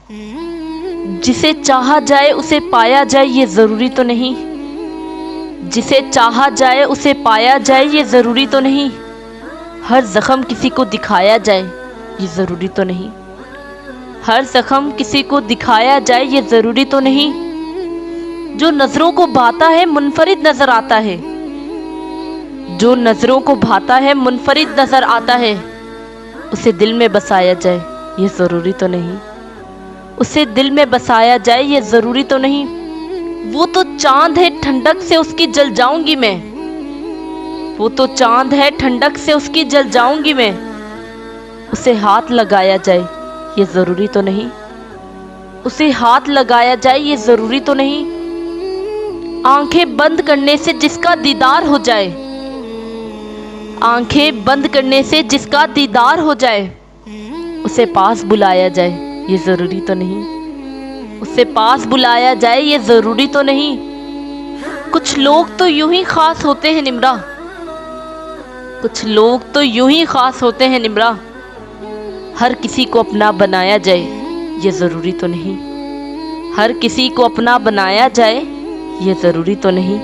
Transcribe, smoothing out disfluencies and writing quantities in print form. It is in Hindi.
जिसे चाहा जाए उसे पाया जाए ये ज़रूरी तो नहीं। जिसे चाहा जाए उसे पाया जाए ये ज़रूरी तो नहीं। हर ज़ख्म किसी को दिखाया जाए ये ज़रूरी तो नहीं। हर ज़ख्म किसी को दिखाया जाए ये ज़रूरी तो नहीं। जो नज़रों को भाता है मुनफरिद नज़र आता है। जो नज़रों को भाता है मुनफरिद नज़र आता है। उसे दिल में बसाया जाए ये ज़रूरी तो नहीं। उसे दिल में बसाया जाए ये ज़रूरी तो नहीं। वो तो चांद है ठंडक से उसकी जल जाऊंगी मैं। वो तो चांद है ठंडक से उसकी जल जाऊंगी मैं। उसे हाथ लगाया जाए ये ज़रूरी तो नहीं। उसे हाथ लगाया जाए ये ज़रूरी तो नहीं। आंखें बंद करने से जिसका दीदार हो जाए। आंखें बंद करने से जिसका दीदार हो जाए। उसे पास बुलाया जाए ये ज़रूरी तो नहीं। उसे पास बुलाया जाए ये ज़रूरी तो नहीं। कुछ लोग तो यूं ही ख़ास होते हैं निम्रा। कुछ लोग तो यूं ही ख़ास होते हैं निम्रा। हर किसी को अपना बनाया जाए ये ज़रूरी तो नहीं। हर किसी को अपना बनाया जाए ये ज़रूरी तो नहीं।